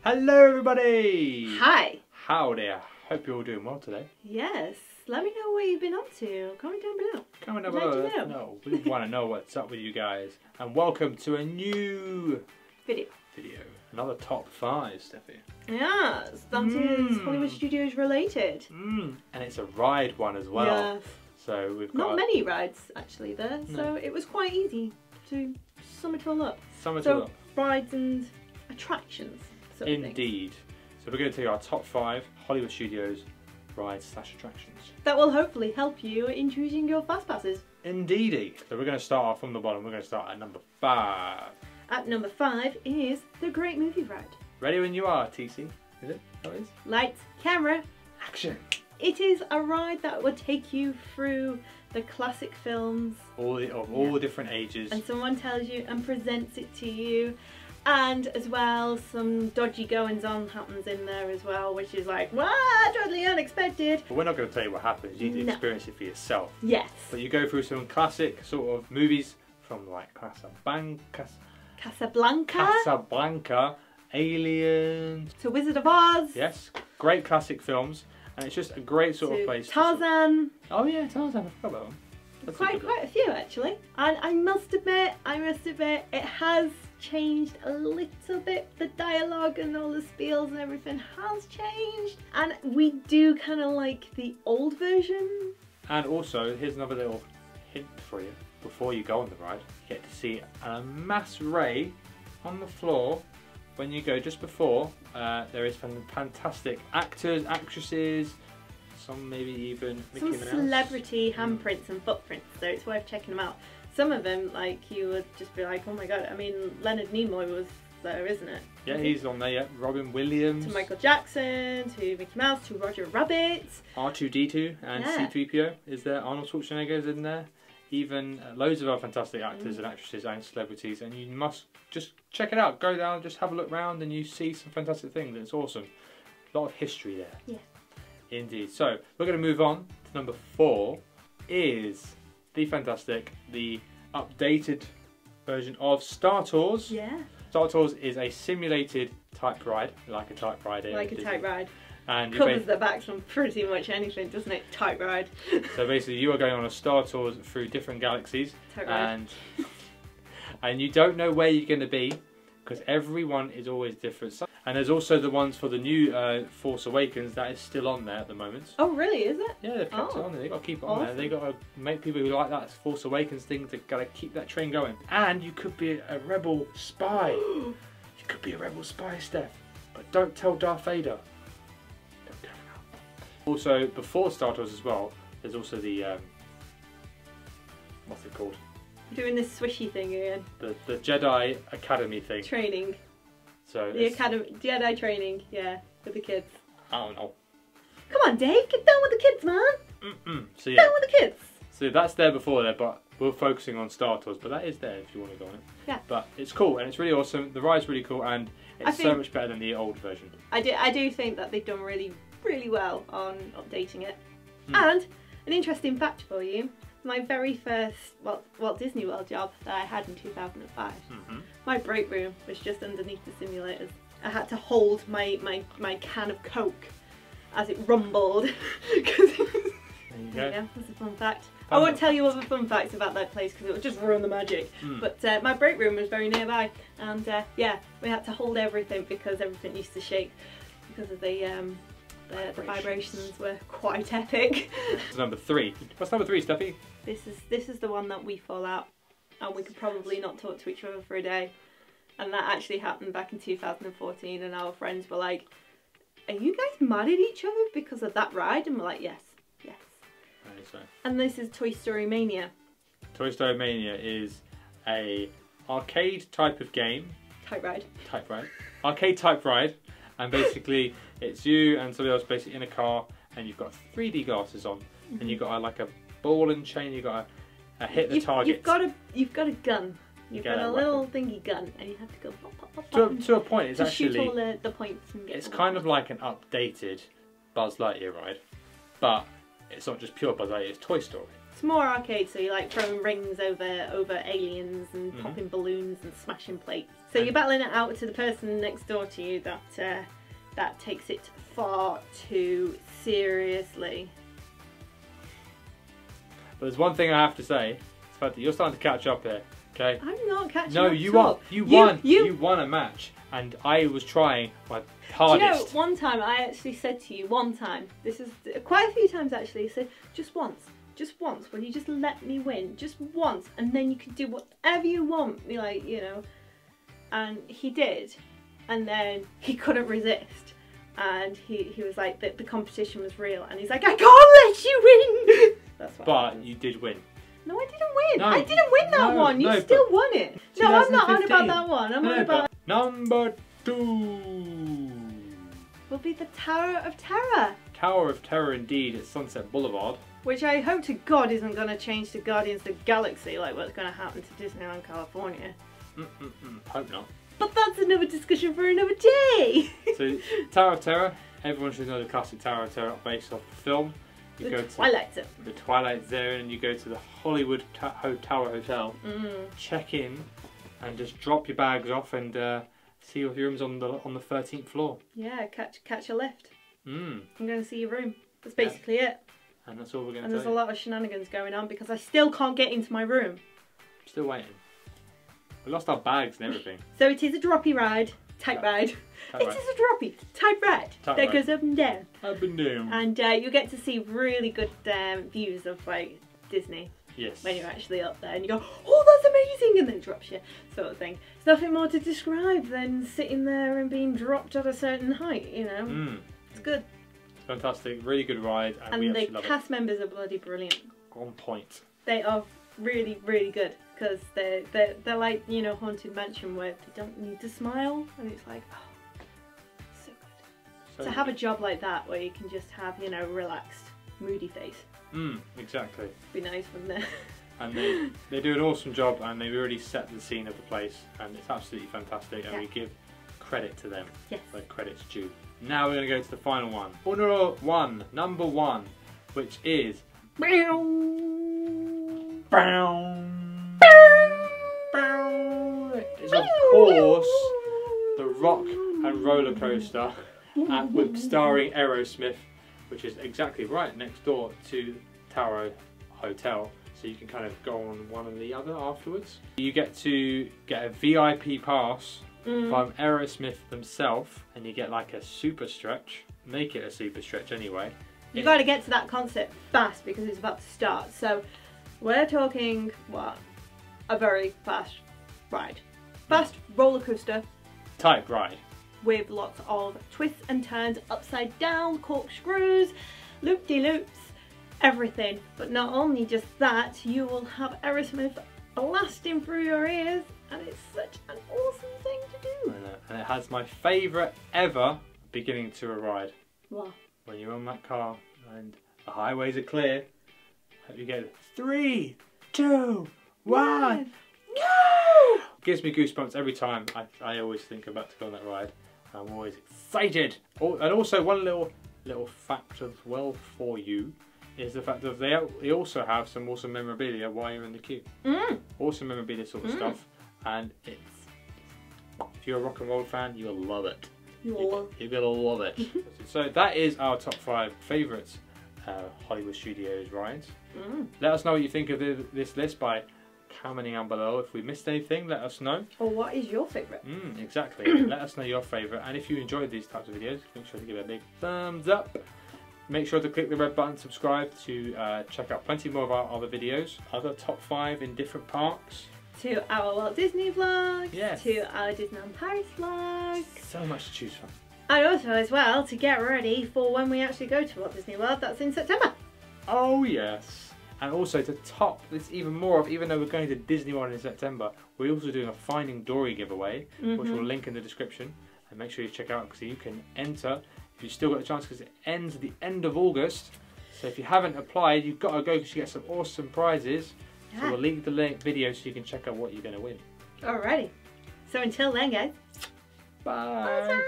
Hello everybody! Hi! Howdy, I hope you're all doing well today. Yes, let me know what you've been up to. Comment down below. Comment down below. No, we want to know what's up with you guys. And welcome to a new video. Another top 5, Steffi. Yes, that is Hollywood Studios related. And it's a ride one as well. Yes. So we've got not many rides actually there, so it was quite easy to sum it all up. Rides and attractions. Sort of Indeed. So we're going to tell you our top 5 Hollywood Studios rides/attractions. That will hopefully help you in choosing your fast passes. Indeedy. So we're going to start off from the bottom. We're going to start at number 5. At number 5 is the Great Movie Ride. Ready when you are, TC. Is it? That is? Lights, camera, action. It is a ride that will take you through the classic films. All the different ages. And someone tells you and presents it to you. And as well, some dodgy goings on happens in there as well, which is like, wow, totally unexpected. But we're not going to tell you what happens. You need to experience it for yourself. Yes. But you go through some classic sort of movies from like Casablanca, Aliens, to Wizard of Oz. Yes, great classic films, and it's just a great sort of place. Tarzan. Oh yeah, Tarzan. I forgot about them. That's quite a few actually. And I must admit, it has changed a little bit. The dialogue and all the spiels and everything has changed, and we do kind of like the old version. And also, here's another little hint for you. Before you go on the ride, you get to see a mass ray on the floor. When you go just before, there is some fantastic actors, actresses, some maybe even Mickey Mouse. Some celebrity handprints and footprints, so it's worth checking them out. Some of them, like, you would just be like, oh my god, I mean, Leonard Nimoy was there, isn't it? Yeah, he's on there, yeah. Robin Williams. To Michael Jackson, to Mickey Mouse, to Roger Rabbit. R2-D2 and C-3PO is there. Arnold Schwarzenegger's in there. Even loads of other fantastic actors and actresses and celebrities, and you must just check it out. Go down, just have a look around, and you see some fantastic things. It's awesome. A lot of history there. Yeah. Indeed. So we're going to move on to number 4. Is the updated version of Star Tours. Yeah. Star Tours is a simulated type ride, like a type ride. Like a type ride. And covers the backs from pretty much anything, doesn't it? Type ride. So basically, you are going on a Star Tours through different galaxies, and you don't know where you're going to be because everyone is always different. And there's also the ones for the new Force Awakens that is still on there at the moment. Oh, really? Is it? Yeah, they've kept it on there. They've got to keep it on there. They've got to make people who like that Force Awakens thing. They've got to keep that train going. And you could be a rebel spy. You could be a rebel spy, Steph. But don't tell Darth Vader. Also, before Star Tours as well, there's also the, what's it called? Doing this swishy thing again. The Jedi Academy thing. Training. So the Jedi training, yeah, for the kids. I don't know. Come on, Dave, get down with the kids, man. So yeah. Down with the kids. So that's there before there, but we're focusing on Star Tours, but that is there if you want to go on it. Yeah. But it's cool, and it's really awesome. The ride's really cool, and it's so much better than the old version. I do think that they've done really well on updating it. And an interesting fact for you, my very first Walt Disney World job that I had in 2005, my break room was just underneath the simulators. I had to hold my can of Coke as it rumbled. There you go, that's a fun fact. I won't tell you other fun facts about that place because it would just ruin the magic. But my break room was very nearby, and yeah, we had to hold everything because everything used to shake because of the vibrations were quite epic. Number 3. What's number 3, Steffi? This is the one that we fall out, and we could probably not talk to each other for a day. And that actually happened back in 2014, and our friends were like, "Are you guys mad at each other because of that ride?" And we're like, "Yes, yes." So. And this is Toy Story Mania. Toy Story Mania is a arcade type of game. Type ride. Arcade type ride. And basically, it's you and somebody else basically in a car, and you've got 3D glasses on, and you've got like a ball and chain. You've got to hit the target. You've got a gun. You've got a little thingy gun, and you have to go pop, pop, pop, pop. To a point, it's actually shoot all the points. And get it's kind of like an updated Buzz Lightyear ride, but it's not just pure Buzz Lightyear. It's Toy Story. It's more arcade, so you're like throwing rings over aliens and popping balloons and smashing plates. So you're battling it out to the person next door to you that takes it far too seriously. But there's one thing I have to say. It's the fact that you're starting to catch up here. Okay. I'm not catching up. No, you are. You won. You won a match, and I was trying my hardest. Do you know, one time I actually said to you, this is quite a few times actually, I said, just once, will you just let me win? Just once, and then you can do whatever you want. Like, you know. And he did, and then he couldn't resist. And he was like, the competition was real, and he's like, I can't let you win! That's what happened. You did win. No, I didn't win. No, I didn't win that one. You still won it. No, I'm not on about that one. I'm on about... Number 2 will be the Tower of Terror. Tower of Terror indeed at Sunset Boulevard. Which I hope to God isn't going to change to Guardians of the Galaxy, like what's going to happen to Disneyland California. Hope not. But that's another discussion for another day. So, Tower of Terror, everyone should know the classic Tower of Terror based off the film. You go to Twilight Zone. The Twilight Zone, and you go to the Hollywood Tower Hotel, check in, and just drop your bags off and see your rooms on the 13th floor. Yeah, catch a lift. I'm going to see your room. That's basically it. And that's all we're going to do. And there's a lot of shenanigans going on because I still can't get into my room. Still waiting. We lost our bags and everything. So it is a droppy ride, type ride. It is a droppy type ride that goes up and down. Up and down. And you get to see really good views of like Disney. Yes. When you're actually up there and you go, oh, that's amazing, and then it drops you, sort of thing. There's nothing more to describe than sitting there and being dropped at a certain height, you know. It's good. It's fantastic, really good ride, and we actually love it. The cast members are bloody brilliant. On point. They are really, really good. Because they're like, you know, Haunted Mansion where they don't need to smile, and it's like, oh, so good. To have a job like that where you can just have, you know, relaxed, moody face. Exactly. Be nice, wouldn't it? And they do an awesome job, and they really set the scene of the place, and it's absolutely fantastic, and we give credit to them. Yes. Where credit's due. Now we're going to go to the final one. Number one, which is... It's of course the Rock and Roller Coaster with starring Aerosmith, which is exactly right next door to Tower Hotel, so you can kind of go on one and the other afterwards. You get to get a VIP pass from Aerosmith themselves, and you get like a super stretch. Make it a super stretch anyway. You got to get to that concert fast because it's about to start. So we're talking what? A very fast ride. Fast roller coaster type ride. With lots of twists and turns, upside down, corkscrews, loop-de-loops, everything. But not only just that, you will have Aerosmith blasting through your ears, and it's such an awesome thing to do. I know. And it has my favourite ever beginning to a ride. What? When you're on that car and the highways are clear, you get 3, 2, 1. No! Gives me goosebumps every time. I always think about to go on that ride. I'm always excited. And also one little fact as well for you is the fact that they also have some awesome memorabilia while you're in the queue. Awesome memorabilia sort of stuff, and if you're a rock and roll fan, you'll love it. You're gonna love it. So that is our top 5 favourites Hollywood Studios rides. Let us know what you think of this list by commenting down below. If we missed anything, let us know. Or what is your favourite? Exactly. Let us know your favourite, and if you enjoyed these types of videos, make sure to give it a big thumbs up. Make sure to click the red button, subscribe to check out plenty more of our other videos, other top 5 in different parks. To our Walt Disney vlogs, yes. To our Disneyland Paris vlog. So much to choose from. And also as well to get ready for when we actually go to Walt Disney World, that's in September. Oh yes. And also to top this even more of, even though we're going to Disney World in September, we're also doing a Finding Dory giveaway, which we'll link in the description. And make sure you check out because you can enter if you've still got a chance, because it ends at the end of August. So if you haven't applied, you've got to go because you get some awesome prizes. Yeah. So we'll link the video so you can check out what you're going to win. Alrighty. So until then, guys. Bye. Bye.